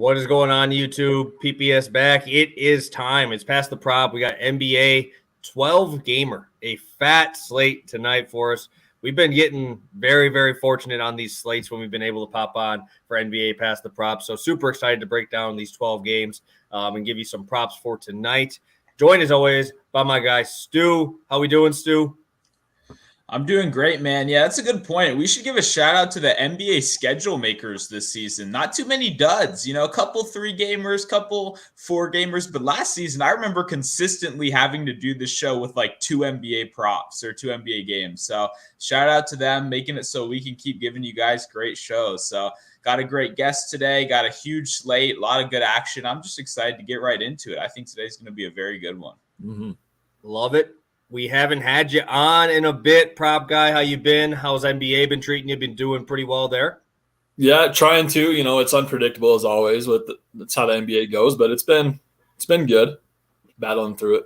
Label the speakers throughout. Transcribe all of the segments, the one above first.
Speaker 1: What is going on, YouTube? PPS back. It is time. It's past the prop. We got NBA 12 gamer, a fat slate tonight for us. We've been getting very, very fortunate on these slates when we've been able to pop on for NBA past the prop. So super excited to break down these 12 games and give you some props for tonight. Joined as always by my guy Stu. How we doing, Stu?
Speaker 2: I'm doing great, man. Yeah, that's a good point. We should give a shout out to the NBA schedule makers this season. Not too many duds, a couple 3-gamers, couple 4-gamers. But last season, I remember consistently having to do this show with like 2 NBA props or 2 NBA games. So shout out to them, making it so we can keep giving you guys great shows. So got a great guest today, got a huge slate, a lot of good action. I'm just excited to get right into it. I think today's going to be a very good one.
Speaker 1: Mm-hmm. Love it. We haven't had you on in a bit, prop guy. How you been? How's NBA been treating you? Been doing pretty well there?
Speaker 3: Yeah, trying to. It's unpredictable as always. That's how the NBA goes, but it's been good. Battling through it.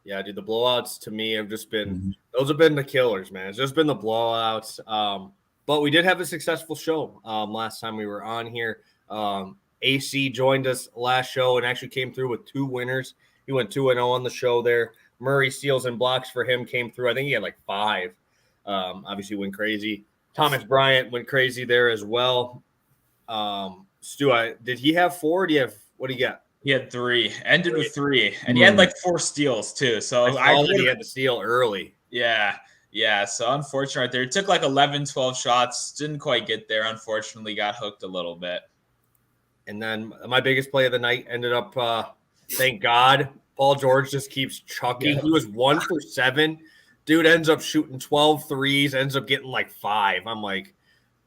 Speaker 1: Yeah, dude, the blowouts to me have just been those have been the killers, man. It's just been the blowouts. But we did have a successful show last time we were on here. AC joined us last show and actually came through with 2 winners. He went 2-0 on the show there. Murray steals and blocks for him came through. I think he had like 5. Obviously went crazy. Thomas Bryant went crazy there as well. Stu, did he have 4? What do you got?
Speaker 2: He had 3. Ended with 3. And he had like 4 steals too. So
Speaker 1: I saw that he had to steal early.
Speaker 2: Yeah. So unfortunate right there. It took like 11, 12 shots. Didn't quite get there. Unfortunately, got hooked a little bit.
Speaker 1: And then my biggest play of the night ended up, thank God, Paul George just keeps chucking. Yeah. He was 1 for 7. Dude ends up shooting 12 threes, ends up getting like 5. I'm like,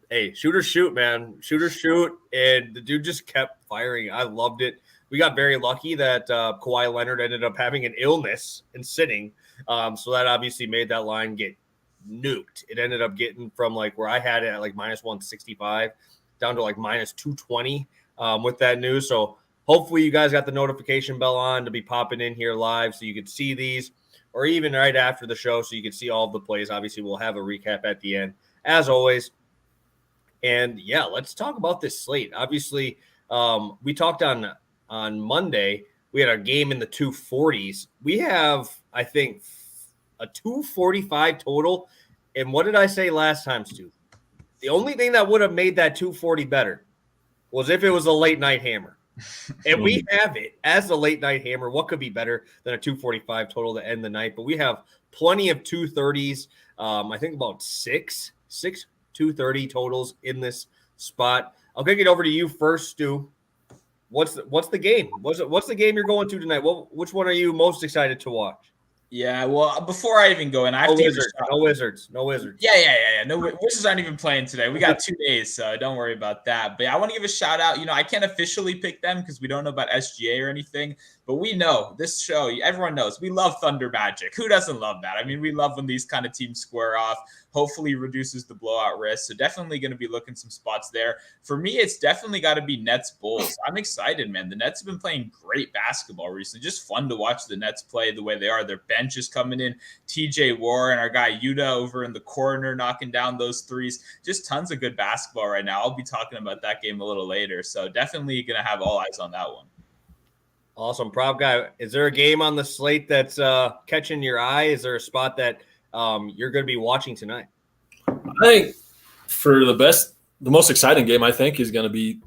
Speaker 1: hey, shoot or shoot, man. Shoot or shoot. And the dude just kept firing. I loved it. We got very lucky that Kawhi Leonard ended up having an illness and sitting. So that obviously made that line get nuked. It ended up getting from like where I had it at like minus 165 down to like minus 220 with that news. So hopefully you guys got the notification bell on to be popping in here live so you could see these, or even right after the show so you can see all of the plays. Obviously, we'll have a recap at the end, as always. And, yeah, let's talk about this slate. Obviously, we talked on Monday. We had a game in the 240s. We have, I think, a 245 total. And what did I say last time, Stu? The only thing that would have made that 240 better was if it was a late-night hammer. And we have it as a late night hammer. What could be better than a 245 total to end the night? But we have plenty of 230s. I think about six 230 totals in this spot. I'll kick it over to you first, Stu. What's the game? What's the game you're going to tonight? Which one are you most excited to watch?
Speaker 2: Yeah, well, before I even go in, I have to
Speaker 1: No Wizards.
Speaker 2: Yeah. No, Wizards aren't even playing today. We got 2 days, so don't worry about that. But I want to give a shout out. I can't officially pick them because we don't know about SGA or anything. But we know this show, everyone knows, we love Thunder Magic. Who doesn't love that? I mean, we love when these kind of teams square off. Hopefully reduces the blowout risk. So definitely going to be looking some spots there. For me, it's definitely got to be Nets Bulls. I'm excited, man. The Nets have been playing great basketball recently. Just fun to watch the Nets play the way they are. Their bench is coming in. TJ Warren, our guy Yuta over in the corner knocking down those threes. Just tons of good basketball right now. I'll be talking about that game a little later. So definitely going to have all eyes on that one.
Speaker 1: Awesome. Prop guy, is there a game on the slate that's catching your eye? Is there a spot that you're going to be watching tonight?
Speaker 3: I think for the most exciting game, I think, is going to be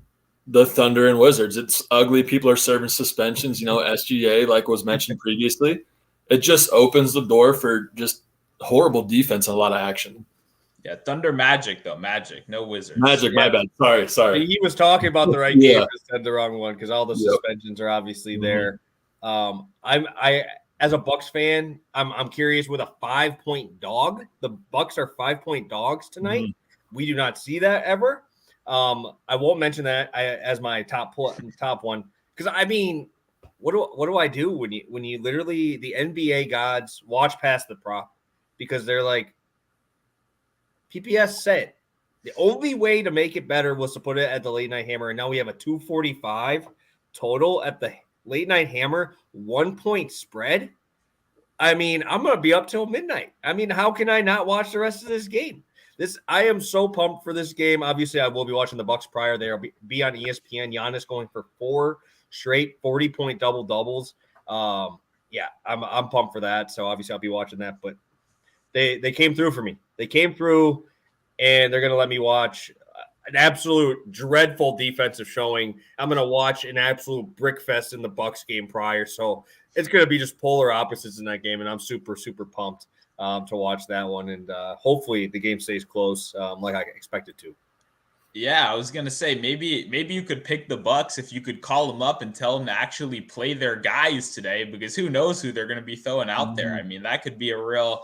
Speaker 3: the Thunder and Wizards. It's ugly. People are serving suspensions, SGA, like was mentioned previously. It just opens the door for just horrible defense and a lot of action.
Speaker 2: Yeah, Thunder Magic, though. Magic, no Wizards.
Speaker 3: Magic, my bad. Sorry.
Speaker 1: He was talking about the right game, just said the wrong one because all the suspensions are obviously there. I as a Bucks fan, I'm curious with a 5-point dog. The Bucks are 5-point dogs tonight. We do not see that ever. I won't mention that as my top one because I mean, what do I do when you literally the NBA gods watch past the prop because they're like, PPS said the only way to make it better was to put it at the late night hammer. And now we have a 245 total at the late night hammer, 1-point spread. I mean, I'm going to be up till midnight. I mean, how can I not watch the rest of this game? I am so pumped for this game. Obviously, I will be watching the Bucks prior. They'll be on ESPN. Giannis going for 4 straight 40-point double-doubles. Yeah, I'm pumped for that. So obviously I'll be watching that. But they came through for me. They came through, and they're going to let me watch an absolute dreadful defensive showing. I'm going to watch an absolute brick fest in the Bucks game prior. So it's going to be just polar opposites in that game, and I'm super, super pumped to watch that one. And hopefully the game stays close like I expect it to.
Speaker 2: Yeah, I was gonna say maybe you could pick the Bucks if you could call them up and tell them to actually play their guys today, because who knows who they're gonna be throwing out there. I mean, that could be a real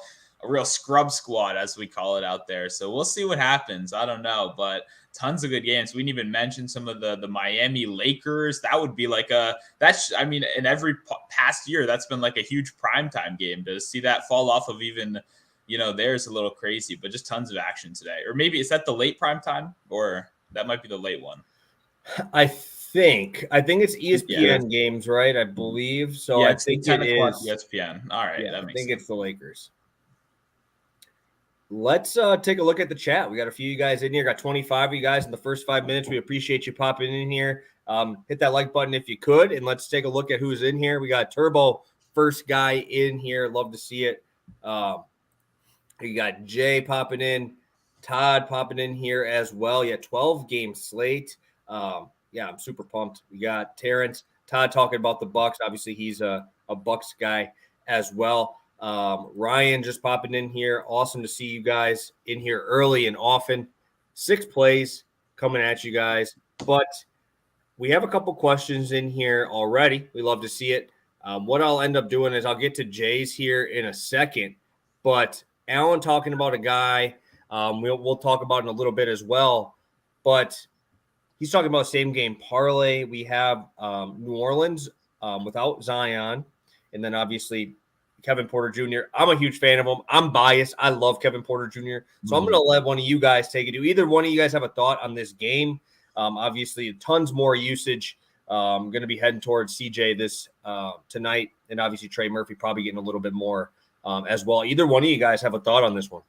Speaker 2: scrub squad, as we call it out there. So we'll see what happens. I don't know, but tons of good games. We didn't even mention some of the Miami Lakers. That would be like I mean, in every past year, that's been like a huge primetime game. To see that fall off of even, there's a little crazy, but just tons of action today. Or maybe is that the late primetime, or that might be the late one?
Speaker 1: I think it's ESPN games, right? I believe so.
Speaker 2: Yeah,
Speaker 1: I think
Speaker 2: 10
Speaker 1: it
Speaker 2: o'clock
Speaker 1: is
Speaker 2: ESPN. All right,
Speaker 1: Yeah,
Speaker 2: that
Speaker 1: I
Speaker 2: makes
Speaker 1: think
Speaker 2: sense.
Speaker 1: it's the Lakers. Let's take a look at the chat. We got a few of you guys in here. Got 25 of you guys in the first 5 minutes. We appreciate you popping in here. Hit that like button if you could, and let's take a look at who's in here. We got Turbo, first guy in here. Love to see it. You got Jay popping in, Todd popping in here as well. Yeah, 12-game slate. Yeah, I'm super pumped. We got Terrence, Todd talking about the Bucks. Obviously, he's a Bucks guy as well. Ryan just popping in here. Awesome to see you guys in here early and often. 6 plays coming at you guys. But we have a couple questions in here already. We love to see it. What I'll end up doing is I'll get to Jay's here in a second. But Alan talking about a guy we'll talk about in a little bit as well. But he's talking about same game parlay. We have New Orleans without Zion. And then obviously Kevin Porter Jr. I'm a huge fan of him. I'm biased. I love Kevin Porter Jr. So I'm going to let one of you guys take it. Do either one of you guys have a thought on this game? Obviously, tons more usage. I'm going to be heading towards CJ this tonight. And obviously, Trey Murphy probably getting a little bit more as well. Either one of you guys have a thought on this one?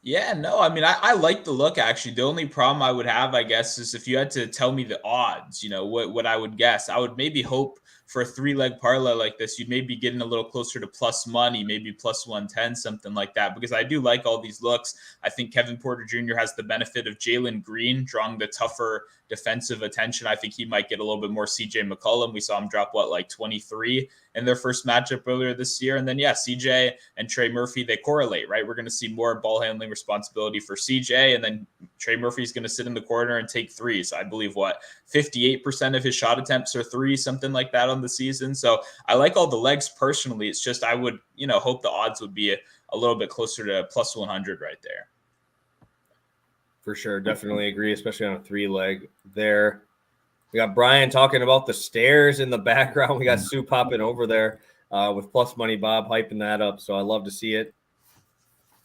Speaker 2: Yeah, no, I mean, I like the look, actually. The only problem I would have, I guess, is if you had to tell me the odds, what I would guess. I would maybe hope for a 3-leg parlay like this, you'd maybe getting a little closer to plus money, maybe plus 110, something like that, because I do like all these looks. I think Kevin Porter Jr. has the benefit of Jalen Green drawing the tougher defensive attention. I think he might get a little bit more CJ McCollum. We saw him drop, 23 in their first matchup earlier this year. And then, CJ and Trey Murphy, they correlate, right? We're going to see more ball handling responsibility for CJ, and then Trey Murphy's going to sit in the corner and take threes. I believe 58% of his shot attempts are threes, something like that on the season. So I like all the legs personally. It's just I would, hope the odds would be a little bit closer to plus 100 right there.
Speaker 1: For sure. Definitely agree, especially on a 3-leg there. We got Brian talking about the stairs in the background. We got Sue popping over there with Plus Money Bob hyping that up. So I love to see it.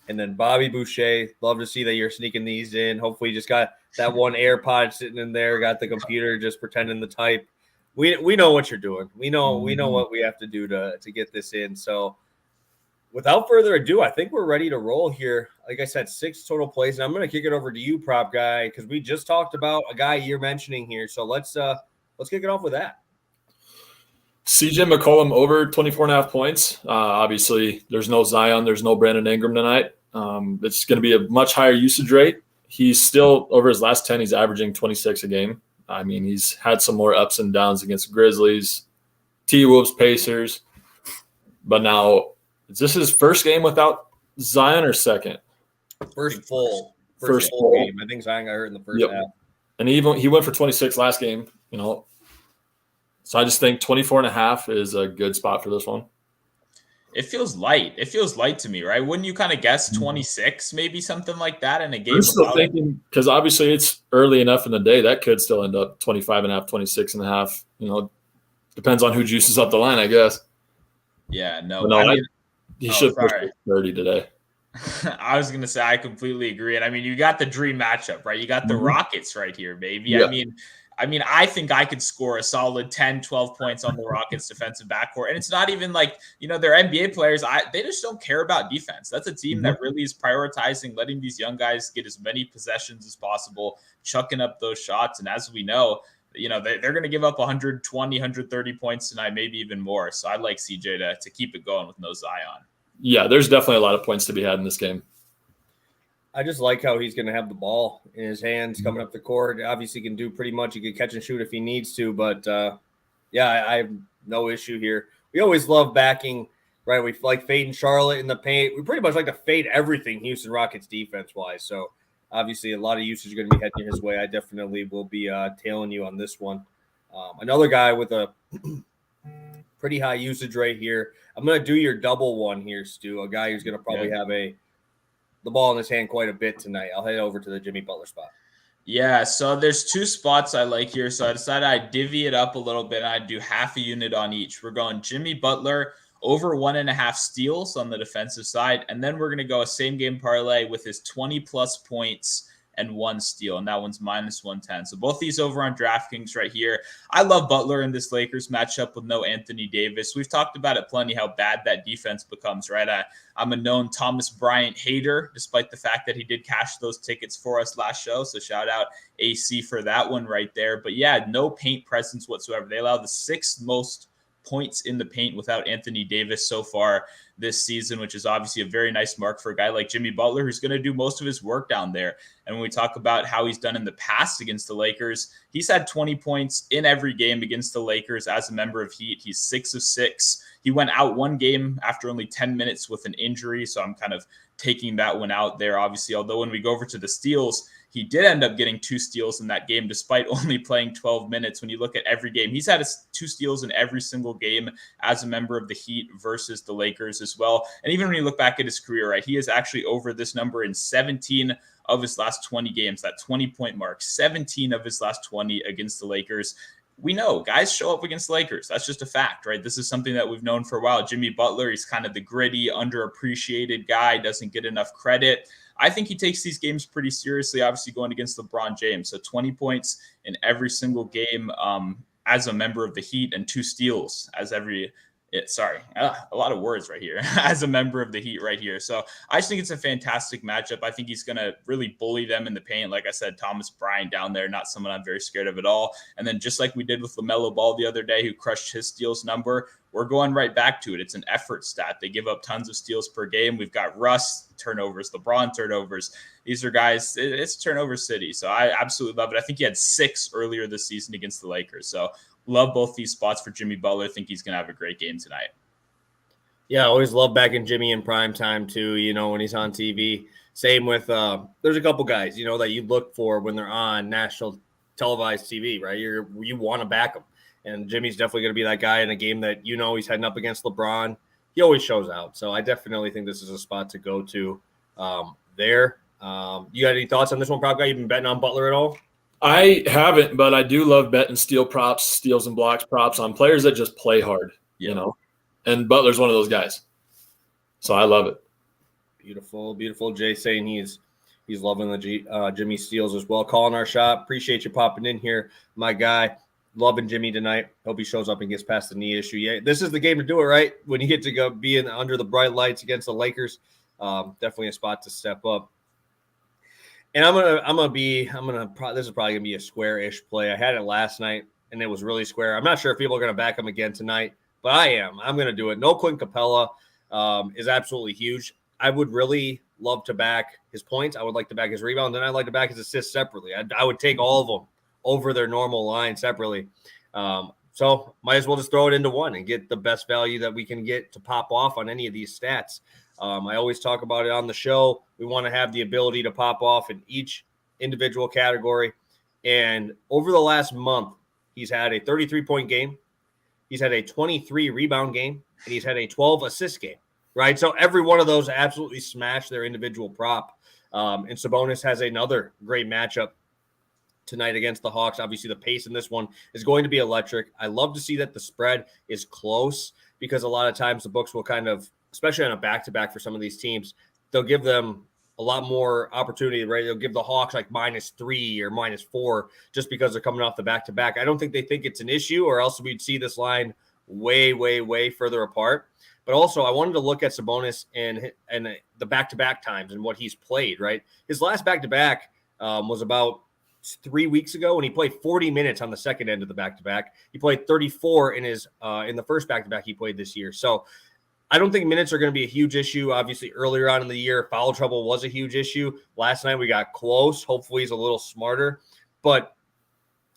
Speaker 1: And then Bobby Boucher, love to see that you're sneaking these in. Hopefully you just got that one AirPod sitting in there, got the computer just pretending to type. We know what you're doing. We know what we have to do to get this in. So without further ado, I think we're ready to roll here. Like I said, 6 total plays. And I'm going to kick it over to you, prop guy, because we just talked about a guy you're mentioning here. So let's kick it off with that.
Speaker 3: CJ McCollum over 24.5 points. Obviously, there's no Zion. There's no Brandon Ingram tonight. It's going to be a much higher usage rate. He's still, over his last 10, he's averaging 26 a game. I mean, he's had some more ups and downs against Grizzlies, T-Wolves, Pacers. But now, is this his first game without Zion or second?
Speaker 1: First full game. I think Zion got hurt in the first half.
Speaker 3: And he went for 26 last game, So I just think 24.5 is a good spot for this one.
Speaker 2: It feels light. It feels light to me, right? Wouldn't you kind of guess 26, maybe something like that in a game?
Speaker 3: I'm still thinking, because obviously it's early enough in the day, that could still end up 25.5, 26.5. Depends on who juices up the line, I guess.
Speaker 2: Yeah,
Speaker 3: he should push 30 today.
Speaker 2: I was going to say, I completely agree. And I mean, you got the dream matchup, right? You got the Rockets right here, baby.
Speaker 3: Yeah.
Speaker 2: I mean, I mean, I think I could score a solid 10, 12 points on the Rockets defensive backcourt. And it's not even like, they're NBA players. They just don't care about defense. That's a team that really is prioritizing letting these young guys get as many possessions as possible, chucking up those shots. And as we know, they're going to give up 120, 130 points tonight, maybe even more. So I like CJ to keep it going with no Zion.
Speaker 3: Yeah, there's definitely a lot of points to be had in this game.
Speaker 1: I just like how he's going to have the ball in his hands coming up the court. Obviously, he can do pretty much. He can catch and shoot if he needs to. But, I have no issue here. We always love backing, right? We like fading Charlotte in the paint. We pretty much like to fade everything Houston Rockets defense-wise. So, obviously, a lot of usage is going to be heading his way. I definitely will be tailing you on this one. Another guy with a pretty high usage rate here. I'm going to do your double one here, Stu, a guy who's going to probably have the ball in his hand quite a bit tonight. I'll head over to the Jimmy Butler spot.
Speaker 2: Yeah, so there's two spots I like here. So I decided I'd divvy it up a little bit. And I'd do half a unit on each. We're going Jimmy Butler over 1.5 steals on the defensive side. And then we're going to go a same game parlay with his 20-plus points and 1 steal, and that one's minus 110. So both these over on DraftKings right here. I love Butler in this Lakers matchup with no Anthony Davis. We've talked about it plenty how bad that defense becomes, right? I'm a known Thomas Bryant hater, despite the fact that he did cash those tickets for us last show. So shout out AC for that one right there. But yeah, no paint presence whatsoever. They allow the 6th most points in the paint without Anthony Davis so far this season, which is obviously a very nice mark for a guy like Jimmy Butler, who's going to do most of his work down there. And when we talk about how he's done in the past against the Lakers, he's had 20 points in every game against the Lakers as a member of Heat. He's 6 of 6. He went out one game after only 10 minutes with an injury, so I'm kind of taking that one out there, obviously. Although when we go over to the steals, he did end up getting 2 steals in that game, despite only playing 12 minutes. When you look at every game, he's had 2 steals in every single game as a member of the Heat versus the Lakers as well. And even when you look back at his career, right, he is actually over this number in 17 of his last 20 games, that 20-point mark, 17 of his last 20 against the Lakers. We know guys show up against the Lakers. That's just a fact, right? This is something that we've known for a while. Jimmy Butler, he's kind of the gritty, underappreciated guy, doesn't get enough credit. I think he takes these games pretty seriously, obviously going against LeBron James. So 20 points in every single game as a member of the Heat and 2 steals as a lot of words right here, as a member of the Heat right here. So I just think it's a fantastic matchup. I think he's going to really bully them in the paint. Like I said, Thomas Bryant down there, not someone I'm very scared of at all. And then just like we did with LaMelo Ball the other day, who crushed his steals number, we're going right back to it. It's an effort stat. They give up tons of steals per game. We've got Russ turnovers, LeBron turnovers. These are guys, it's turnover city. So I absolutely love it. I think he had 6 earlier this season against the Lakers. So love both these spots for Jimmy Butler. I think he's going to have a great game tonight.
Speaker 1: Yeah, I always love backing Jimmy in prime time too, when he's on TV. Same with there's a couple guys, that you look for when they're on national televised TV, right? You want to back them. And Jimmy's definitely going to be that guy in a game that he's heading up against LeBron. He always shows out. So I definitely think this is a spot to go to there. You got any thoughts on this one, prop guy? You been betting on Butler at all?
Speaker 3: I haven't, but I do love betting steal props, steals and blocks props on players that just play hard, And Butler's one of those guys. So I love it.
Speaker 1: Beautiful, beautiful. Jay saying he's loving the Jimmy steals as well. Calling our shot. Appreciate you popping in here, my guy. Loving Jimmy tonight. Hope he shows up and gets past the knee issue. Yeah, this is the game to do it, right? When you get to go be under the bright lights against the Lakers, definitely a spot to step up. And this is probably gonna be a square-ish play. I had it last night and it was really square. I'm not sure if people are gonna back him again tonight, but I am. I'm gonna do it. No Clint Capella is absolutely huge. I would really love to back his points. I would like to back his rebound. Then I'd like to back his assists separately. I would take all of them over their normal line separately. So might as well just throw it into one and get the best value that we can get to pop off on any of these stats. I always talk about it on the show. We want to have the ability to pop off in each individual category. And over the last month, he's had a 33-point game. He's had a 23 rebound game, and he's had a 12 assist game, right? So every one of those absolutely smashed their individual prop. And Sabonis has another great matchup tonight against the Hawks. Obviously, the pace in this one is going to be electric. I love to see that the spread is close because a lot of times the books will kind of, especially on a back-to-back for some of these teams, they'll give them a lot more opportunity, right? They'll give the Hawks like -3 or -4 just because they're coming off the back-to-back. I don't think they think it's an issue, or else we'd see this line way, way, way further apart. But also, I wanted to look at Sabonis and the back-to-back times and what he's played, right? His last back-to-back was about 3 weeks ago when he played 40 minutes on the second end of the back-to-back. He played 34 in the first back-to-back he played this year. So I don't think minutes are going to be a huge issue. Obviously, earlier on in the year, foul trouble was a huge issue. Last night we got close. Hopefully he's a little smarter. But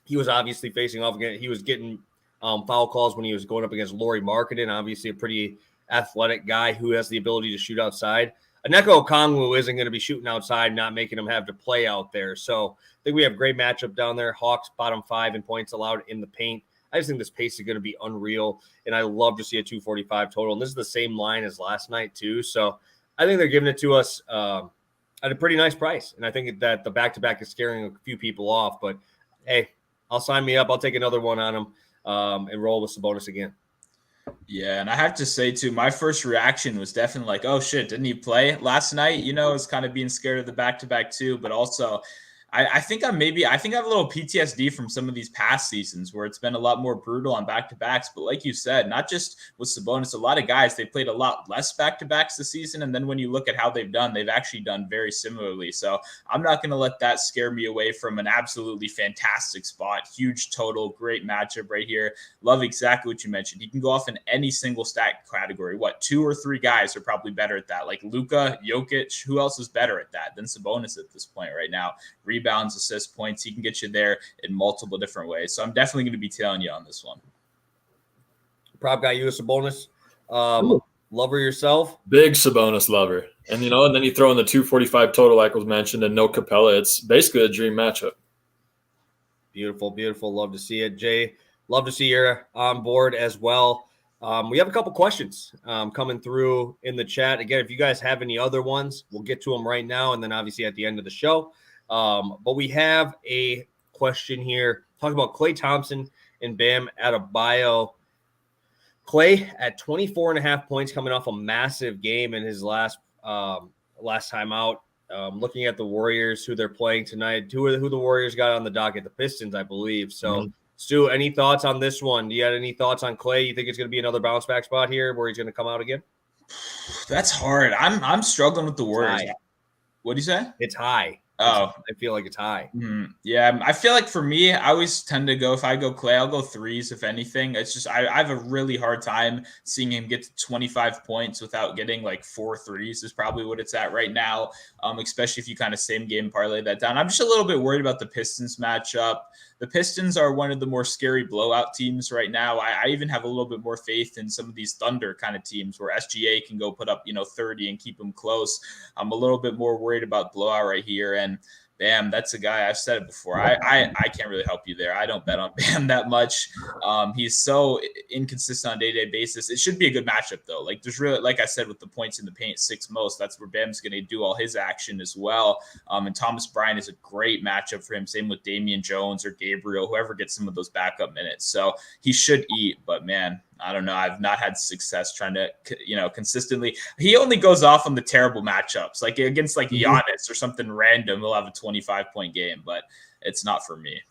Speaker 1: he was obviously facing off again. He was getting foul calls when he was going up against Lauri Markkanen, obviously a pretty athletic guy who has the ability to shoot outside. Aneko Okongwu isn't going to be shooting outside, not making him have to play out there. So I think we have a great matchup down there. Hawks bottom 5 in points allowed in the paint. I just think this pace is going to be unreal, and I love to see a 245 total. And this is the same line as last night too. So I think they're giving it to us at a pretty nice price. And I think that the back-to-back is scaring a few people off. But, hey, I'll sign me up. I'll take another one on them and roll with Sabonis again.
Speaker 2: Yeah, and I have to say, too, my first reaction was definitely like, oh, shit, didn't he play last night? You know, it's kind of being scared of the back-to-back, too, but also – I think I have a little PTSD from some of these past seasons where it's been a lot more brutal on back-to-backs. But like you said, not just with Sabonis, a lot of guys, they played a lot less back-to-backs this season. And then when you look at how they've done, they've actually done very similarly. So I'm not going to let that scare me away from an absolutely fantastic spot. Huge total, great matchup right here. Love exactly what you mentioned. He can go off in any single stat category. 2 or 3 guys are probably better at that. Like Luka, Jokic, who else is better at that than Sabonis at this point right now? Rebounds, assists, points. He can get you there in multiple different ways. So I'm definitely going to be tailing you on this one.
Speaker 1: Prop guy, you a Sabonis lover yourself?
Speaker 3: Big Sabonis lover. And, and then you throw in the 245 total, like was mentioned, and no Capella. It's basically a dream matchup.
Speaker 1: Beautiful, beautiful. Love to see it. Jay, love to see you're on board as well. We have a couple questions coming through in the chat. Again, if you guys have any other ones, we'll get to them right now. And then obviously at the end of the show. But we have a question here talking about Klay Thompson and Bam Adebayo. Klay at 24.5 points coming off a massive game in his last time out. Looking at the Warriors, who they're playing tonight, who the Warriors got on the docket, the Pistons, I believe. So, Stu, any thoughts on this one? Do you have any thoughts on Klay? You think it's going to be another bounce back spot here where he's going to come out again?
Speaker 2: That's hard. I'm struggling with the Warriors. What do you say?
Speaker 1: It's high.
Speaker 2: Oh,
Speaker 1: I feel like it's high.
Speaker 2: Yeah, I feel like for me, I always tend to go, if I go Klay, I'll go 3s, if anything. It's just, I have a really hard time seeing him get to 25 points without getting like 4 threes is probably what it's at right now, especially if you kind of same game parlay that down. I'm just a little bit worried about the Pistons matchup. The Pistons are one of the more scary blowout teams right now. I even have a little bit more faith in some of these Thunder kind of teams where SGA can go put up, 30 and keep them close. I'm a little bit more worried about blowout right here. And Bam, that's a guy, I've said it before. I can't really help you there. I don't bet on Bam that much. He's so inconsistent on a day-to-day basis. It should be a good matchup, though. Like, there's really, like I said, with the points in the paint, 6 most, that's where Bam's going to do all his action as well. And Thomas Bryant is a great matchup for him. Same with Damian Jones or Gabriel, whoever gets some of those backup minutes. So he should eat, but man, I don't know. I've not had success trying to, consistently. He only goes off on the terrible matchups, like against like Giannis or something random. He'll have a 25-point game, but it's not for me.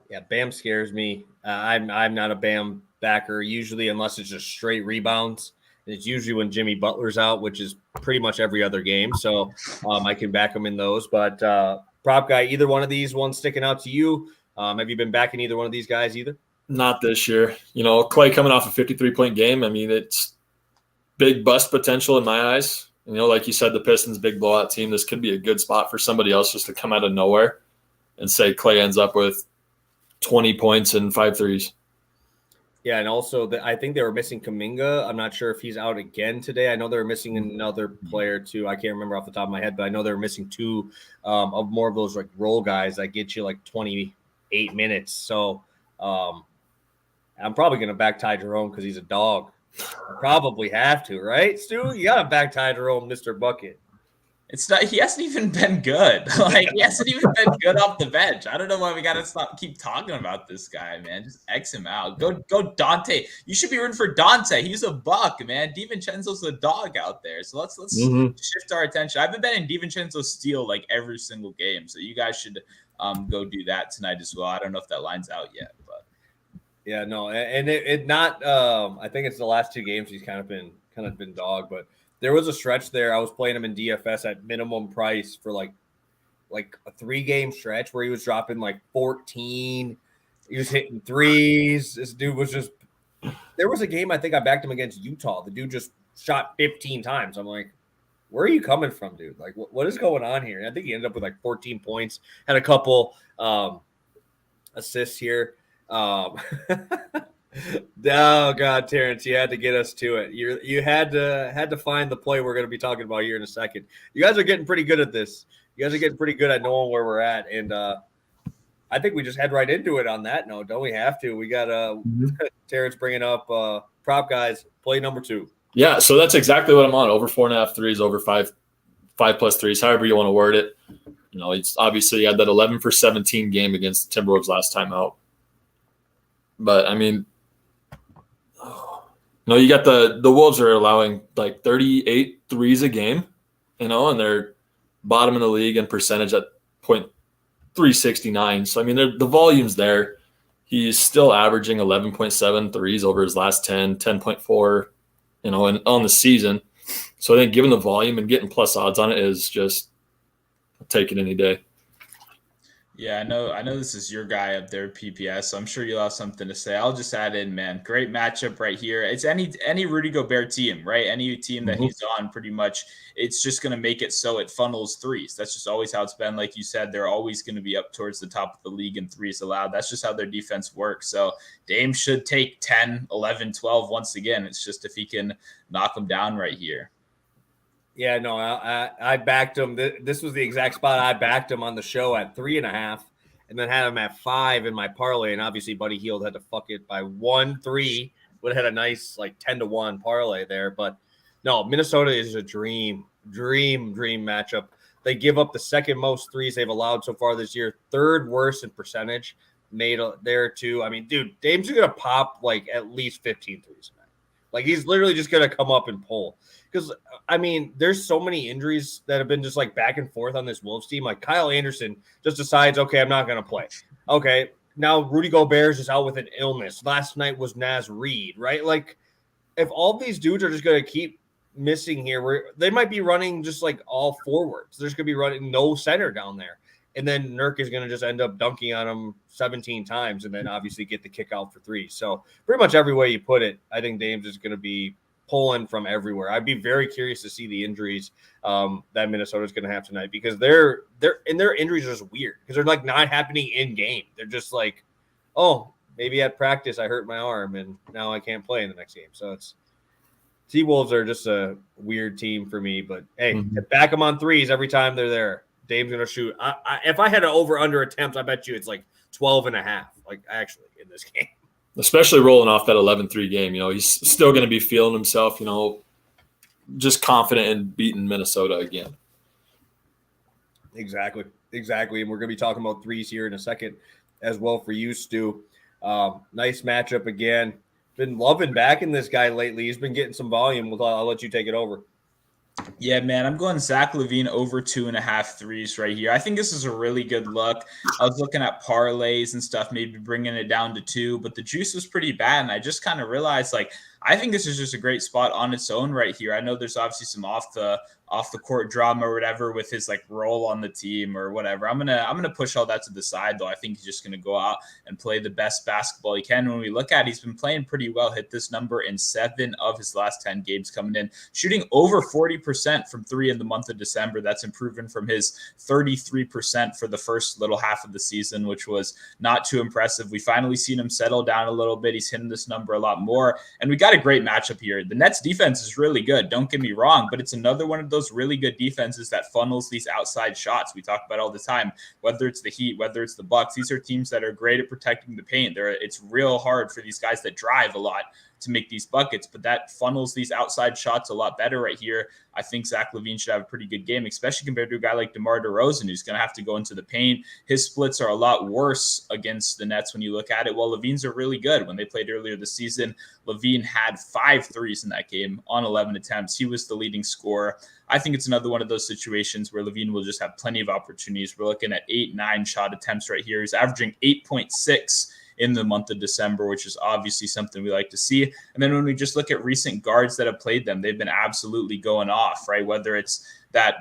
Speaker 1: Yeah, Bam scares me. I'm not a Bam backer usually, unless it's just straight rebounds. It's usually when Jimmy Butler's out, which is pretty much every other game. So I can back him in those. But prop guy, either one of these ones sticking out to you? Have you been backing either one of these guys either?
Speaker 3: Not this year. Klay coming off a 53-point game. I mean, it's big bust potential in my eyes. Like you said, the Pistons, big blowout team. This could be a good spot for somebody else just to come out of nowhere and say Klay ends up with 20 points and 5 threes.
Speaker 1: Yeah, and also I think they were missing Kuminga. I'm not sure if he's out again today. I know they were missing another player too. I can't remember off the top of my head, but I know they were missing 2 of more of those like role guys that get you like 28 minutes. So I'm probably going to back Ty Jerome because he's a dog. I probably have to, right, Stu? You got to back Ty Jerome, Mr. Bucket.
Speaker 2: It's not. He hasn't even been good. Like he hasn't even been good off the bench. I don't know why we gotta keep talking about this guy, man. Just X him out. Go Dante. You should be rooting for Dante. He's a buck, man. DiVincenzo's a dog out there. So let's shift our attention. I've been betting DiVincenzo steal like every single game. So you guys should go do that tonight as well. I don't know if that line's out yet, but
Speaker 1: yeah, no, and it not. I think it's the last 2 games he's kind of been dog, but. There was a stretch there. I was playing him in DFS at minimum price for like a 3-game stretch where he was dropping like 14. He was hitting threes. This dude was just – there was a game I think I backed him against Utah. The dude just shot 15 times. I'm like, where are you coming from, dude? Like, what is going on here? I think he ended up with like 14 points, had a couple assists here. Oh God, Terrence, you had to get us to it. You had to find the play we're going to be talking about here in a second. You guys are getting pretty good at this. You guys are getting pretty good at knowing where we're at, and I think we just head right into it on that note. Don't we have to? We got Terrence bringing up prop guys play number 2.
Speaker 3: Yeah, so that's exactly what I'm on. Over 4.5 threes, over 5 plus threes, however you want to word it. You know, it's obviously he had that 11 for 17 game against the Timberwolves last time out, but I mean. No, you got the Wolves are allowing like 38 threes a game, you know, and they're bottom in the league in percentage at .369. So, I mean, the volume's there. He's still averaging 11.7 threes over his last 10, 10.4, you know, and on the season. So I think given the volume and getting plus odds on it is just take it any day.
Speaker 2: Yeah, I know this is your guy up there, PPS, so I'm sure you'll have something to say. I'll just add in, man, great matchup right here. It's any Rudy Gobert team, right? Any team that he's on, pretty much, it's just going to make it so it funnels threes. That's just always how it's been. Like you said, they're always going to be up towards the top of the league in threes allowed. That's just how their defense works. So Dame should take 10, 11, 12 once again. It's just if he can knock them down right here.
Speaker 1: Yeah, no, I backed him. This was the exact spot I backed him on the show at 3.5, and then had him at 5 in my parlay. And obviously, Buddy Hield had to fuck it by 1-3. Would have had a nice like 10-1 parlay there. But no, Minnesota is a dream matchup. They give up the second most threes they've allowed so far this year, 3rd worst in percentage made there too. I mean, dude, Dame's gonna pop like at least 15 threes. Like he's literally just gonna come up and pull. Because, I mean, there's so many injuries that have been just, like, back and forth on this Wolves team. Like, Kyle Anderson just decides, okay, I'm not going to play. Okay, now Rudy Gobert is just out with an illness. Last night was Naz Reid, right? Like, if all these dudes are just going to keep missing here, they might be running just, like, all forwards. There's going to be running no center down there. And then Nurk is going to just end up dunking on him 17 times and then obviously get the kick out for 3. So, pretty much every way you put it, I think Dame's is going to be pulling from everywhere. I'd be very curious to see the injuries that Minnesota's going to have tonight because their injuries are just weird because they're like not happening in game. They're just like, oh, maybe at practice I hurt my arm and now I can't play in the next game. So T-Wolves are just a weird team for me. But hey, back them on threes every time they're there. Dame's going to shoot. If I had an over-under attempt, I bet you it's like 12.5. Like actually in this game.
Speaker 3: Especially rolling off that 11-3 game, you know, he's still going to be feeling himself, you know, just confident in beating Minnesota again.
Speaker 1: Exactly. And we're going to be talking about threes here in a second as well for you, Stu. Nice matchup again. Been loving backing this guy lately. He's been getting some volume. I'll let you take it over.
Speaker 2: Yeah, man, I'm going Zach LaVine over 2.5 threes right here. I think this is a really good look. I was looking at parlays and stuff, maybe bringing it down to 2, but the juice was pretty bad. And I just kind of realized, like, I think this is just a great spot on its own right here. I know there's obviously some off the court drama or whatever with his like role on the team or whatever. I'm gonna push all that to the side though. I think he's just gonna go out and play the best basketball he can. When we look at it, he's been playing pretty well. Hit this number in 7 of his last 10 games coming in, shooting over 40% from 3 in the month of December. That's improving from his 33% for the first little half of the season, which was not too impressive. We finally seen him settle down a little bit. He's hitting this number a lot more, and we got a great matchup here. The Nets defense is really good. Don't get me wrong, but it's another one of those really good defenses that funnels these outside shots we talk about all the time, whether it's the Heat, whether it's the Bucks. These are teams that are great at protecting the paint. It's real hard for these guys that drive a lot to make these buckets, but that funnels these outside shots a lot better right here. I think Zach LaVine should have a pretty good game, especially compared to a guy like DeMar DeRozan, who's going to have to go into the paint. His splits are a lot worse against the Nets when you look at it. Well, LaVine's are really good. When they played earlier this season, LaVine had 5 threes in that game on 11 attempts. He was the leading scorer. I think it's another one of those situations where LaVine will just have plenty of opportunities. We're looking at 8-9 shot attempts right here. He's averaging 8.6 in the month of December, which is obviously something we like to see. And then when we just look at recent guards that have played them, they've been absolutely going off, right? Whether it's that,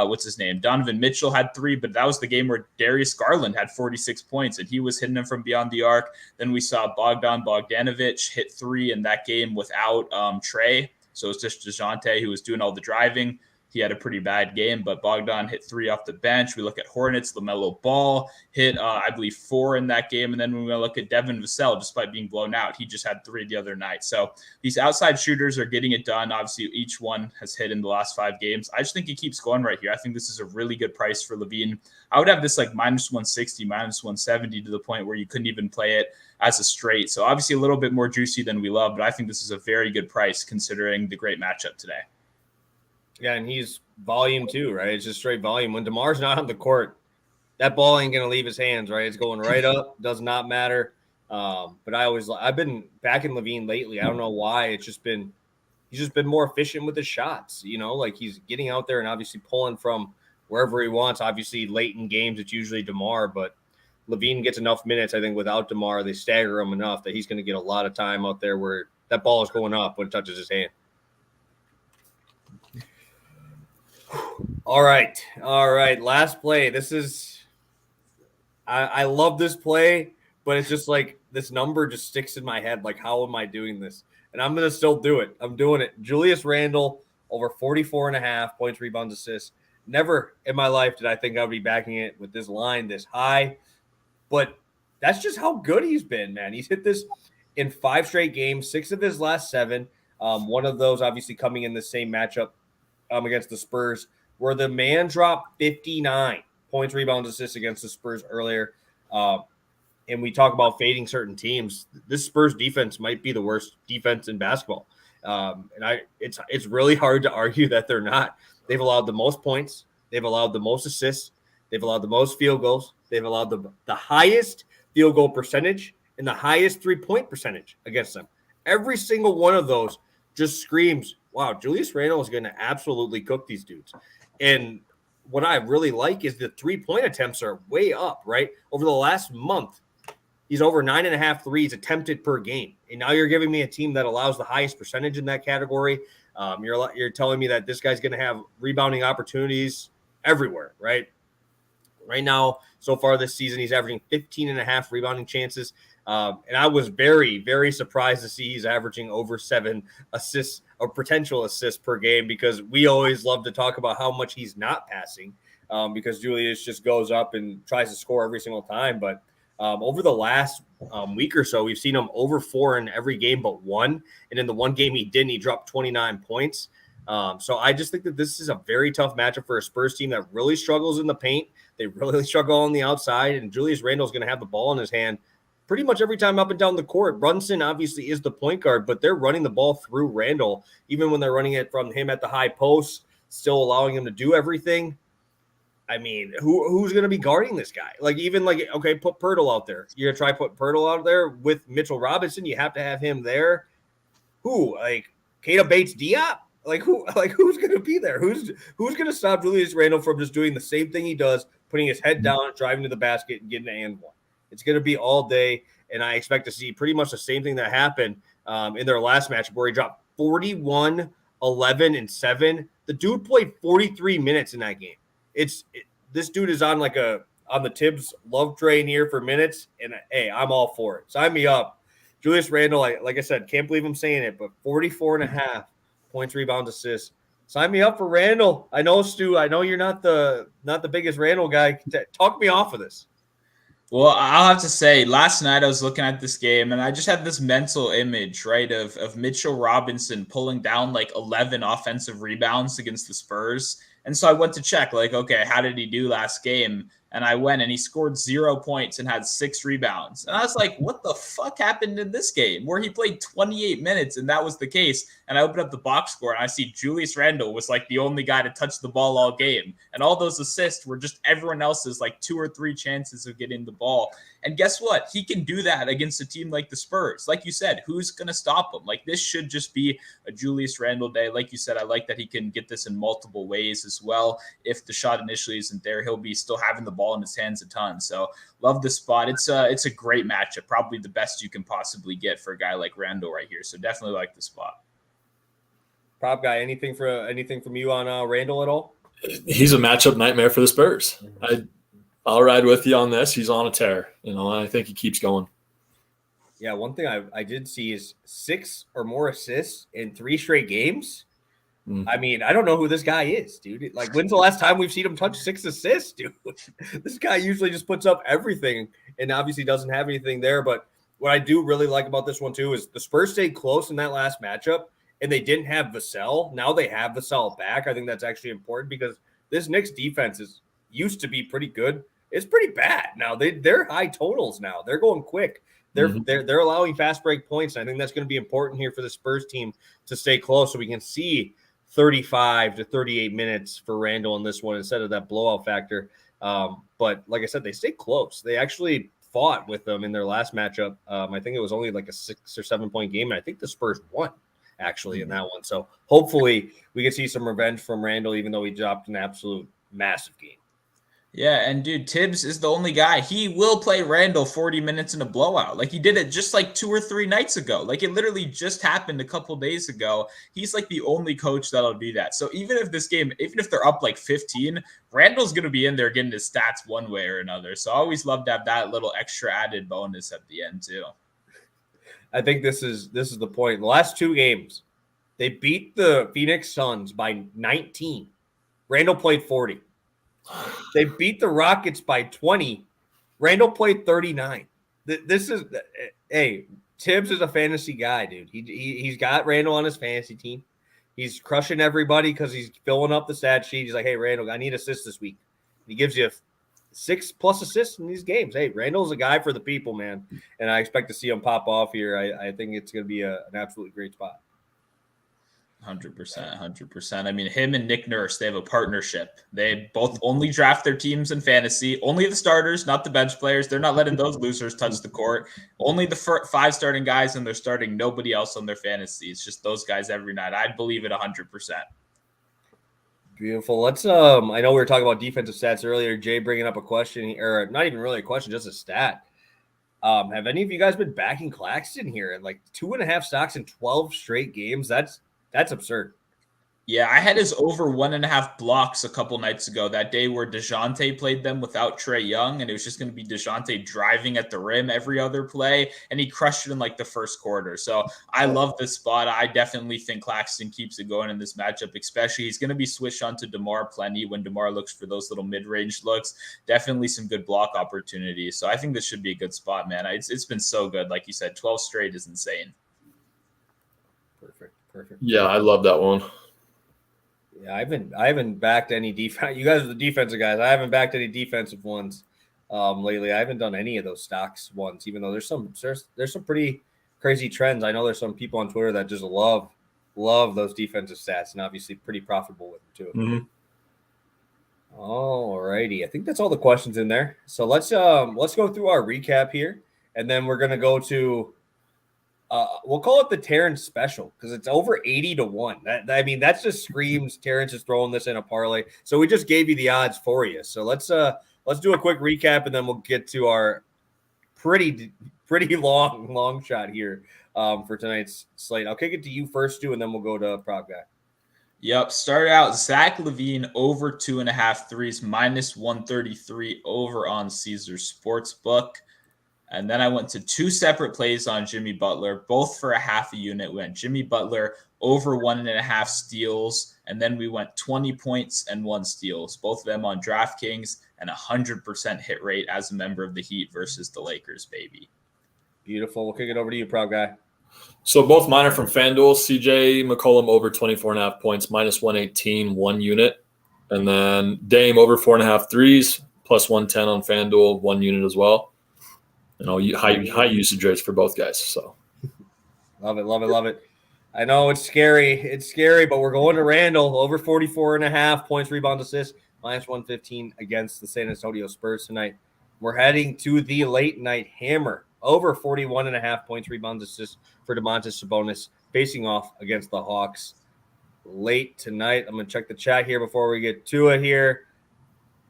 Speaker 2: what's his name? Donovan Mitchell had 3, but that was the game where Darius Garland had 46 points and he was hitting them from beyond the arc. Then we saw Bogdan Bogdanovic hit 3 in that game without Trey. So it's just DeJounte who was doing all the driving. He had a pretty bad game, but Bogdan hit 3 off the bench. We look at Hornets, LaMelo Ball hit, I believe, 4 in that game. And then when we look at Devin Vassell, despite being blown out, he just had 3 the other night. So these outside shooters are getting it done. Obviously, each one has hit in the last 5 games. I just think it keeps going right here. I think this is a really good price for LaVine. I would have this like minus 160, minus 170 to the point where you couldn't even play it as a straight. So obviously a little bit more juicy than we love, but I think this is a very good price considering the great matchup today.
Speaker 1: Yeah, and he's volume too, right? It's just straight volume. When DeMar's not on the court, that ball ain't going to leave his hands, right? It's going right up. Does not matter. But I've been backing LaVine lately. I don't know why. He's just been more efficient with his shots. You know, like he's getting out there and obviously pulling from wherever he wants. Obviously, late in games, it's usually DeMar, but LaVine gets enough minutes. I think without DeMar, they stagger him enough that he's going to get a lot of time out there where that ball is going up when it touches his hand. All right. Last play. This is I love this play, but it's just like this number just sticks in my head. Like, how am I doing this? And I'm going to still do it. I'm doing it. Julius Randle over 44.5 points, rebounds, assists. Never in my life did I think I would be backing it with this line this high, but that's just how good he's been, man. He's hit this in 5 straight games, 6 of his last 7. One of those obviously coming in the same matchup against the Spurs, where the man dropped 59 points, rebounds, assists against the Spurs earlier. And we talk about fading certain teams. This Spurs defense might be the worst defense in basketball. It's really hard to argue that they're not. They've allowed the most points. They've allowed the most assists. They've allowed the most field goals. They've allowed the highest field goal percentage and the highest 3-point percentage against them. Every single one of those just screams, wow, Julius Randle is going to absolutely cook these dudes. And what I really like is the 3-point attempts are way up, right? Over the last month, he's over 9.5 threes attempted per game. And now you're giving me a team that allows the highest percentage in that category. You're telling me that this guy's going to have rebounding opportunities everywhere, right? Right now, so far this season, he's averaging 15.5 rebounding chances. And I was very, very surprised to see he's averaging over 7 assists or potential assists per game, because we always love to talk about how much he's not passing because Julius just goes up and tries to score every single time. But over the last week or so, we've seen him over 4 in every game but 1. And in the one game he didn't, he dropped 29 points. So I just think that this is a very tough matchup for a Spurs team that really struggles in the paint. They really struggle on the outside, and Julius Randle is going to have the ball in his hand pretty much every time up and down the court. Brunson obviously is the point guard, but they're running the ball through Randle, even when they're running it from him at the high post, still allowing him to do everything. I mean, who's going to be guarding this guy? Okay, put Pirtle out there. You're going to try put Pirtle out there with Mitchell Robinson. You have to have him there. Who? Like Keita Bates-Diop? Who's going to be there? Who's going to stop Julius Randle from just doing the same thing he does, putting his head down, driving to the basket, and getting an and one? It's going to be all day, and I expect to see pretty much the same thing that happened in their last match where he dropped 41, 11, and 7. The dude played 43 minutes in that game. This dude is on the Tibbs love train here for minutes, and hey, I'm all for it. Sign me up. Julius Randle, like I said, can't believe I'm saying it, but 44.5 points, rebounds, assists. Sign me up for Randle. I know, Stu. I know you're not the biggest Randle guy. Talk me off of this.
Speaker 2: Well, I'll have to say, last night I was looking at this game and I just had this mental image, right, of Mitchell Robinson pulling down like 11 offensive rebounds against the Spurs. And so I went to check, okay, how did he do last game? And I went and he scored 0 points and had 6 rebounds. And I was like, what the fuck happened in this game where he played 28 minutes and that was the case? And I opened up the box score and I see Julius Randle was like the only guy to touch the ball all game. And all those assists were just everyone else's like 2 or 3 chances of getting the ball. And guess what? He can do that against a team like the Spurs. Like you said, who's going to stop him? Like this should just be a Julius Randle day. Like you said, I like that he can get this in multiple ways as well. If the shot initially isn't there, he'll be still having the ball in his hands a ton. So love the spot. It's a great matchup, probably the best you can possibly get for a guy like Randle right here. So definitely like the spot.
Speaker 1: Prop guy, anything from you on Randle at all?
Speaker 3: He's a matchup nightmare for the Spurs. I'll ride with you on this. He's on a tear, I think he keeps going.
Speaker 1: Yeah, one thing I did see is 6 or more assists in 3 straight games. I mean, I don't know who this guy is, dude. Like, when's the last time we've seen him touch 6 assists, dude? This guy usually just puts up everything and obviously doesn't have anything there. But what I do really like about this one, too, is the Spurs stayed close in that last matchup, and they didn't have Vassell. Now they have Vassell back. I think that's actually important because this Knicks defense used to be pretty good. It's pretty bad now. They're high totals now. They're going quick. They're allowing fast break points. And I think that's going to be important here for the Spurs team to stay close so we can see 35 to 38 minutes for Randle in this one instead of that blowout factor. But like I said, they stayed close. They actually fought with them in their last matchup. I think it was only like a 6 or 7 point game. And I think the Spurs won actually in that one. So hopefully we can see some revenge from Randle, even though he dropped an absolute massive game.
Speaker 2: Yeah, and dude, Tibbs is the only guy. He will play Randle 40 minutes in a blowout. Like he did it just like 2 or 3 nights ago. Like it literally just happened a couple days ago. He's like the only coach that'll do that. So even if they're up like 15, Randle's going to be in there getting his stats one way or another. So I always love to have that little extra added bonus at the end too.
Speaker 1: I think this is the point. The last 2 games, they beat the Phoenix Suns by 19. Randle played 40. They beat the Rockets by 20. Randle played 39. This is Tibbs is a fantasy guy, dude. He's got Randle on his fantasy team. He's crushing everybody because he's filling up the stat sheet. He's like, hey, Randle, I need assists this week. He gives you 6+ assists in these games. Hey, Randle's a guy for the people, man. And I expect to see him pop off here. I think it's going to be an absolutely great spot.
Speaker 2: 100%. I mean, him and Nick Nurse, they have a partnership. They both only draft their teams in fantasy. Only the starters, not the bench players. They're not letting those losers touch the court. Only the 5 starting guys, and they're starting nobody else on their fantasy. It's just those guys every night. I'd believe it 100%.
Speaker 1: Beautiful. Let's I know we were talking about defensive stats earlier. Jay bringing up a question, or not even really a question, just a stat. Have any of you guys been backing Claxton here at like 2.5 stocks in 12 straight games? That's absurd.
Speaker 2: Yeah, I had his over 1.5 blocks a couple nights ago, that day where DeJounte played them without Trae Young, and it was just going to be DeJounte driving at the rim every other play, and he crushed it in like the first quarter. So I love this spot. I definitely think Claxton keeps it going in this matchup, especially he's going to be switched onto DeMar plenty when DeMar looks for those little mid-range looks. Definitely some good block opportunities. So I think this should be a good spot, man. It's been so good. Like you said, 12 straight is insane.
Speaker 1: Perfect.
Speaker 3: Yeah, I love that one.
Speaker 1: Yeah, I haven't backed any defense. You guys are the defensive guys. I haven't backed any defensive ones lately. I haven't done any of those stocks ones, even though there's some pretty crazy trends. I know there's some people on Twitter that just love those defensive stats, and obviously pretty profitable with them too.
Speaker 3: Mm-hmm.
Speaker 1: All righty, I think that's all the questions in there. So let's go through our recap here, and then we're gonna go to. We'll call it the Terrence special because it's over 80-1. That just screams Terrence is throwing this in a parlay. So we just gave you the odds for you. So let's do a quick recap and then we'll get to our pretty long shot here for tonight's slate. I'll kick it to you first, Stu, and then we'll go to prop guy.
Speaker 2: Yep. Started out Zach LaVine over 2.5 threes, -133 over on Caesars Sportsbook. And then I went to 2 separate plays on Jimmy Butler, both for a half a unit. We went Jimmy Butler over 1.5 steals. And then we went 20 points and 1 steals, both of them on DraftKings, and 100% hit rate as a member of the Heat versus the Lakers, baby.
Speaker 1: Beautiful. We'll kick it over to you, prop guy.
Speaker 3: So both mine are from FanDuel. CJ McCollum over 24.5 points, -118, 1 unit. And then Dame over 4.5 threes, plus 110 on FanDuel, 1 unit as well. High usage rates for both guys. So
Speaker 1: love it. I know it's scary, but we're going to Randle over 44.5 points, rebounds, assists, minus 115 against the San Antonio Spurs tonight. We're heading to the late night hammer over 41.5 points, rebounds, assists for Domantas Sabonis, facing off against the Hawks late tonight. I'm going to check the chat here before we get to it here.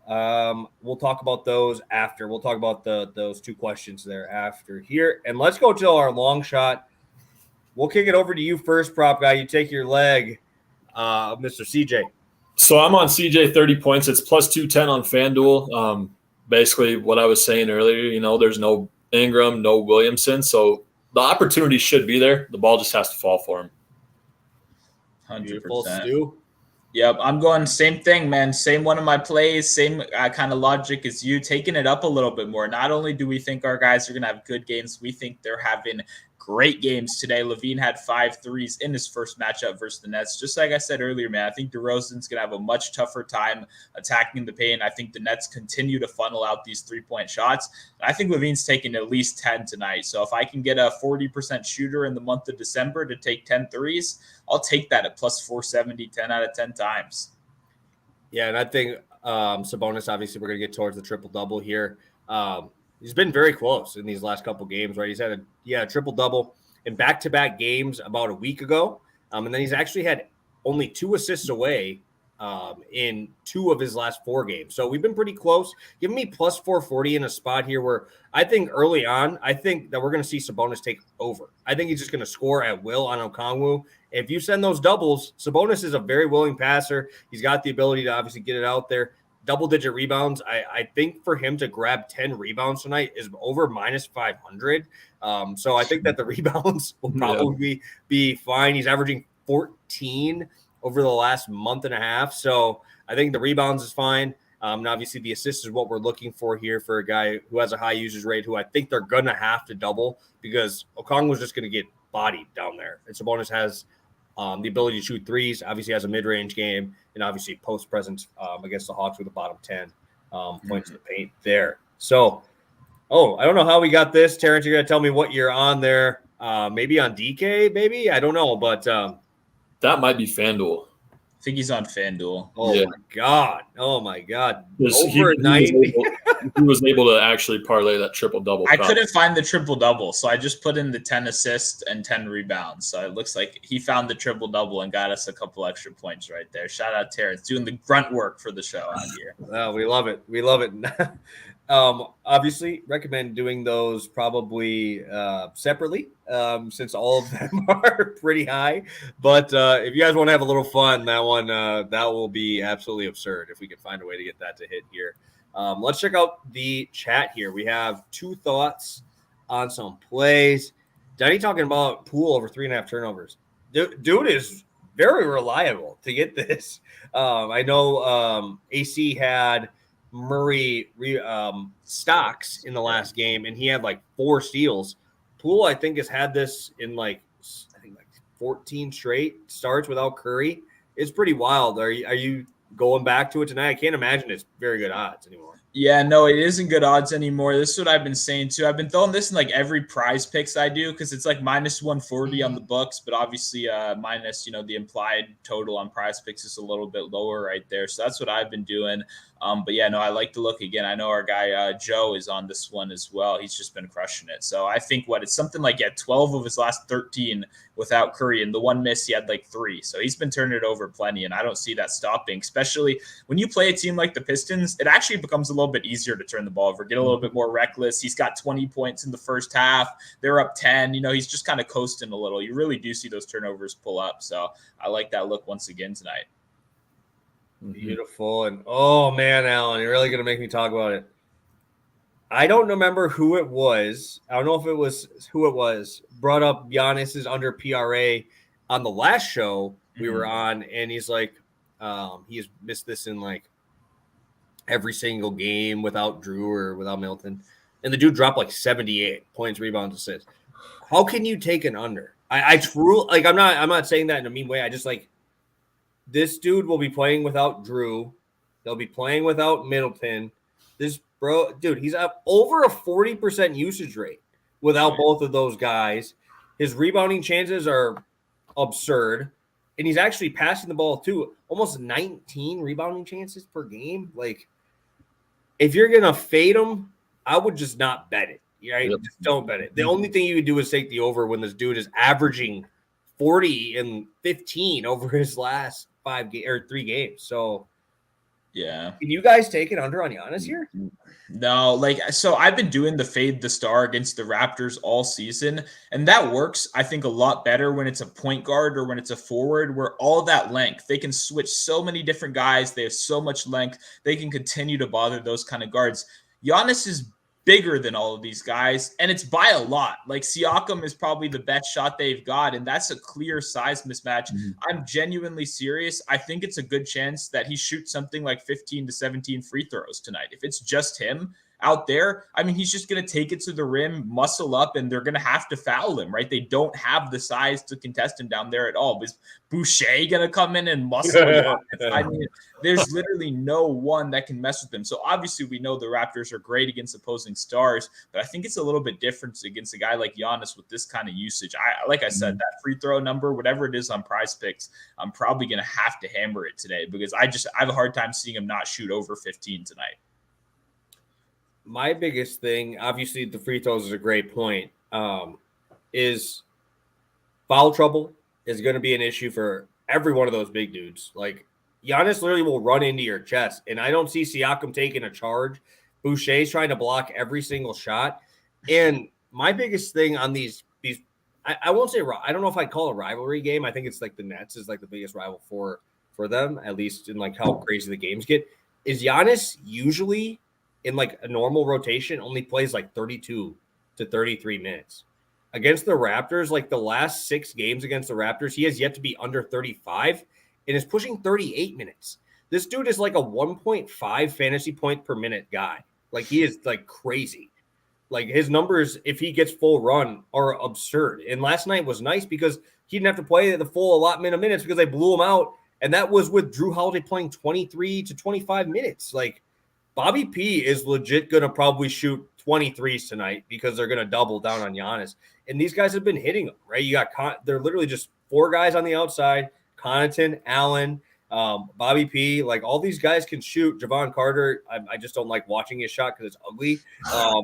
Speaker 1: We'll talk about those after. We'll talk about those two questions there after here. And let's go to our long shot. We'll kick it over to you first, prop guy. You take your leg, Mr. CJ.
Speaker 3: So I'm on CJ 30 points. It's plus 210 on FanDuel. Basically what I was saying earlier, there's no Ingram, no Williamson. So the opportunity should be there. The ball just has to fall for him.
Speaker 2: 100%.
Speaker 1: Stu.
Speaker 2: Yep, I'm going same thing, man. Same one of my plays, same kind of logic as you, taking it up a little bit more. Not only do we think our guys are going to have good games, we think they're having great games today. Levine had 5 threes in his first matchup versus the Nets. Just like I said earlier, man, I think DeRozan's going to have a much tougher time attacking the paint. I think the Nets continue to funnel out these 3-point shots. I think Levine's taking at least 10 tonight. So if I can get a 40% shooter in the month of December to take 10 threes, I'll take that at plus 470, 10 out of 10 times.
Speaker 1: Yeah, and I think Sabonis, obviously, we're going to get towards the triple-double here. He's been very close in these last couple games, right? He's had a triple-double in back-to-back games about a week ago. And then he's actually had only 2 assists away in 2 of his last 4 games. So we've been pretty close. Give me plus 440 in a spot here where I think early on, I think that we're going to see Sabonis take over. I think he's just going to score at will on Okongwu. If you send those doubles, Sabonis is a very willing passer. He's got the ability to obviously get it out there. Double-digit rebounds. I think for him to grab 10 rebounds tonight is over minus 500. So I think that the rebounds will probably be fine. He's averaging 14 over the last month and a half. So I think the rebounds is fine. And obviously the assist is what we're looking for here for a guy who has a high usage rate, who I think they're going to have to double because Okongwu was just going to get bodied down there. And Sabonis has the ability to shoot threes, obviously has a mid-range game, and obviously post presence against the Hawks with the bottom 10 points in the paint there. So, I don't know how we got this. Terrence, you're going to tell me what you're on there. Maybe on DK, maybe? I don't know, but
Speaker 3: that might be FanDuel.
Speaker 2: I think he's on FanDuel.
Speaker 1: Oh, my God.
Speaker 3: Over 90. He was able to actually parlay that triple-double.
Speaker 2: I couldn't find the triple-double, so I just put in the 10 assists and 10 rebounds. So it looks like he found the triple-double and got us a couple extra points right there. Shout out Terrence, doing the grunt work for the show out here.
Speaker 1: Oh, we love it. We love it. Obviously, recommend doing those probably separately since all of them are pretty high. But if you guys want to have a little fun, that one that will be absolutely absurd if we can find a way to get that to hit here. Let's check out the chat here. We have 2 thoughts on some plays. Danny talking about Poole over 3.5 turnovers. Dude is very reliable to get this. I know AC had Murray stocks in the last game, and he had like 4 steals. Poole, I think, has had this in like 14 straight starts without Curry. It's pretty wild. Are you going back to it tonight? I can't imagine it's very good odds anymore.
Speaker 2: Yeah, no, it isn't good odds anymore. This is what I've been saying too. I've been throwing this in like every prize picks I do because it's like minus 140 on the books, but obviously minus, the implied total on prize picks is a little bit lower right there. So that's what I've been doing. But yeah, no, I like to look again. I know our guy Joe is on this one as well. He's just been crushing it. So I think it's something like 12 of his last 13 without Curry, and the one miss he had like 3. So he's been turning it over plenty, and I don't see that stopping. Especially when you play a team like the Pistons, it actually becomes a little bit easier to turn the ball over, get a little bit more reckless. He's got 20 points in the first half. They're up 10. He's just kind of coasting a little. You really do see those turnovers pull up. So I like that look once again tonight.
Speaker 1: Beautiful. And oh man, Alan, you're really gonna make me talk about it. I don't remember who it was. I don't know if it was who it was. Brought up Giannis's under PRA on the last show we were on, and he's like, he has missed this in like every single game without Drew or without Milton, and the dude dropped like 78 points, rebounds, assists. How can you take an under? I truly like. I'm not saying that in a mean way. I just like. This dude will be playing without Drew. They'll be playing without Middleton. This bro, dude, he's up over a 40% usage rate without both of those guys. His rebounding chances are absurd. And he's actually passing the ball too. Almost 19 rebounding chances per game. Like, if you're going to fade him, I would just not bet it. Right? Yep. Just don't bet it. The only thing you would do is take the over when this dude is averaging 40 and 15 over his last 3 games. So,
Speaker 2: yeah.
Speaker 1: Can you guys take it under on Giannis here?
Speaker 2: No, like, so I've been doing the fade the star against the Raptors all season, and that works, I think, a lot better when it's a point guard or when it's a forward, where all that length, they can switch so many different guys. They have so much length. They can continue to bother those kind of guards. Giannis is bigger than all of these guys, and it's by a lot. Like, Siakam is probably the best shot they've got, and that's a clear size mismatch. Mm-hmm. I'm genuinely serious. I think it's a good chance that he shoots something like 15 to 17 free throws tonight. If it's just him out there, I mean, he's just going to take it to the rim, muscle up, and they're going to have to foul him, right? They don't have the size to contest him down there at all. Is Boucher going to come in and muscle him up? I mean, there's literally no one that can mess with them. So obviously we know the Raptors are great against opposing stars, but I think it's a little bit different against a guy like Giannis with this kind of usage. Like I said, that free throw number, whatever it is on Prize Picks, I'm probably going to have to hammer it today because I have a hard time seeing him not shoot over 15 tonight.
Speaker 1: My biggest thing, obviously the free throws is a great point, is foul trouble is going to be an issue for every one of those big dudes. Like, Giannis literally will run into your chest, and I don't see Siakam taking a charge. Boucher's trying to block every single shot. And my biggest thing on these I won't say, I don't know if I'd call it a rivalry game. I think it's like the Nets is like the biggest rival for them, at least in like how crazy the games get. Is Giannis usually in like a normal rotation only plays like 32 to 33 minutes. Against the Raptors, like the last 6 games against the Raptors, he has yet to be under 35 and is pushing 38 minutes. This dude is like a 1.5 fantasy point per minute guy. Like, he is like crazy. Like, his numbers, if he gets full run, are absurd. And last night was nice because he didn't have to play the full allotment of minutes because they blew him out. And that was with Drew Holiday playing 23 to 25 minutes. Like, Bobby P is legit going to probably shoot 23s tonight because they're going to double down on Giannis. And these guys have been hitting them, right? You got they're literally just 4 guys on the outside: Connaughton, Allen, Bobby P. Like, all these guys can shoot. Javon Carter, I just don't like watching his shot because it's ugly.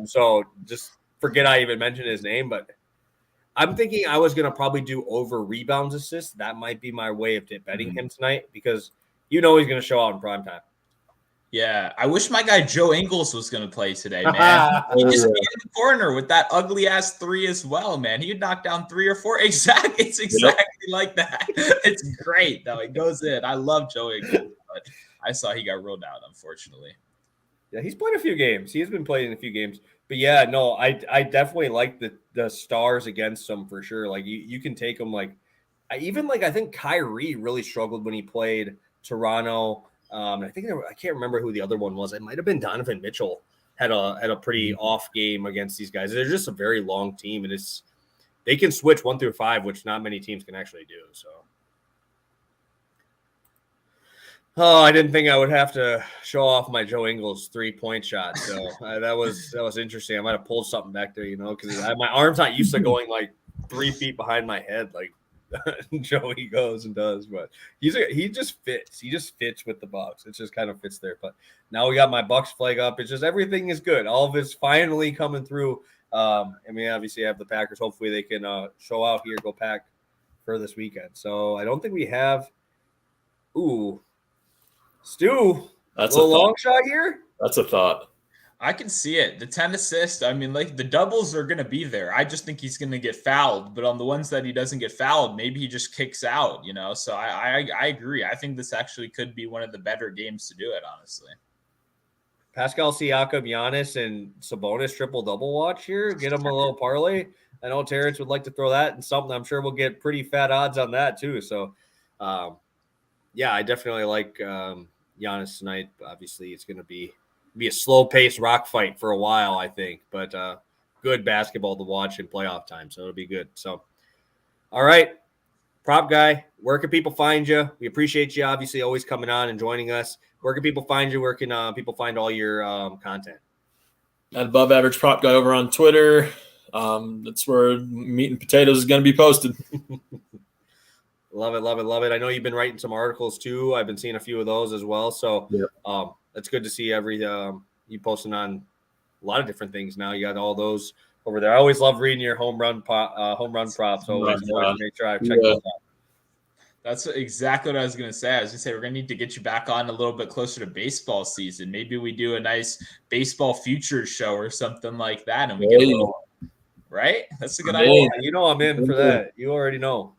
Speaker 1: So just forget I even mentioned his name. But I'm thinking I was going to probably do over rebounds assists. That might be my way of betting him tonight because he's going to show out in prime time.
Speaker 2: Yeah, I wish my guy Joe Ingles was going to play today, man. He just be in the corner with that ugly-ass 3 as well, man. He'd knock down 3 or 4. It's exactly like that. It's great, though. It goes in. I love Joe Ingles, but I saw he got ruled out, unfortunately.
Speaker 1: Yeah, he's played a few games. He has been playing a few games. But, yeah, no, I definitely like the stars against them for sure. Like, you can take them, like – I think Kyrie really struggled when he played Toronto. I think I can't remember who the other one was. It might have been Donovan Mitchell had a pretty off game against these guys. They're just a very long team, and they can switch 1 through 5, which not many teams can actually do. So, I didn't think I would have to show off my Joe Ingles 3-point shot. So that was interesting. I might have pulled something back there, because my arm's not used to going like 3 feet behind my head, like Joey goes and does, but he just fits. He just fits with the Bucks. It just kind of fits there. But now we got my Bucks flag up. It's just everything is good. All of it's finally coming through. And we obviously have the Packers. Hopefully they can show out here, go Pack for this weekend. So I don't think we have. Ooh, Stu.
Speaker 3: That's
Speaker 1: a long shot here.
Speaker 3: That's a thought.
Speaker 2: I can see it. The 10 assists, I mean, like, the doubles are going to be there. I just think he's going to get fouled. But on the ones that he doesn't get fouled, maybe he just kicks out, So I agree. I think this actually could be one of the better games to do it, honestly.
Speaker 1: Pascal Siakam, Giannis, and Sabonis triple-double watch here. Get him a little parlay. I know Terrence would like to throw that in something. I'm sure we'll get pretty fat odds on that too. So, yeah, I definitely like Giannis tonight. Obviously, it's going to be a slow-paced rock fight for a while, I think, but good basketball to watch in playoff time, so it'll be good. So, all right, prop guy, where can people find you? We appreciate you, obviously, always coming on and joining us. where can people find you? Where can people find all your content?
Speaker 3: At Above Average Prop Guy over on Twitter. That's where Meat and Potatoes is going to be posted.
Speaker 1: Love it, love it, love it. I know you've been writing some articles too. I've been seeing a few of those as well. So it's good to see you posting on a lot of different things now. You got all those over there. I always love reading your home run props. So always make sure I check those out.
Speaker 2: That's exactly what I was going to say. I was going to say we're going to need to get you back on a little bit closer to baseball season. Maybe we do a nice baseball futures show or something like that, and we get a little right. That's a good idea.
Speaker 1: You know I'm in for that. You already know.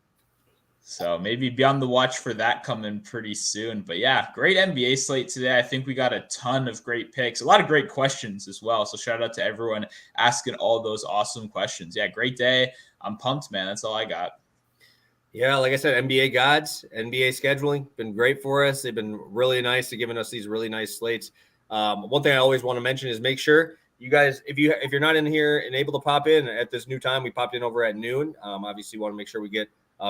Speaker 2: So maybe be on the watch for that coming pretty soon. But yeah, great NBA slate today. I think we got a ton of great picks, a lot of great questions as well. So shout out to everyone asking all those awesome questions. Yeah, great day. I'm pumped, man. That's all I got.
Speaker 1: Yeah, like I said, NBA gods, NBA scheduling been great for us. They've been really nice to giving us these really nice slates. One thing I always want to mention is make sure you guys, if you're not in here and able to pop in at this new time, we popped in over at noon. Obviously, want to make sure we get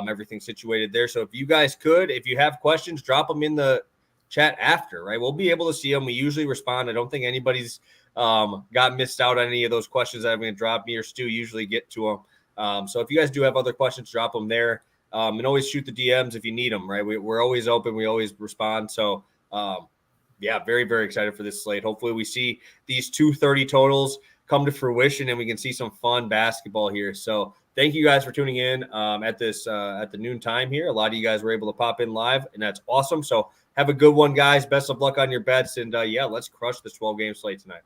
Speaker 1: everything situated there. So if you guys if you have questions, drop them in the chat after, right? We'll be able to see them. We usually respond. I don't think anybody's got missed out on any of those questions that I'm going to drop. Me or Stu usually get to them. So if you guys do have other questions, drop them there. And always shoot the DMs if you need them, right? We're always open. We always respond. So, very, very excited for this slate. Hopefully we see these 230 totals come to fruition and we can see some fun basketball here. So thank you guys for tuning in at the noon time here. A lot of you guys were able to pop in live, and that's awesome. So have a good one, guys. Best of luck on your bets. And, let's crush this 12-game slate tonight.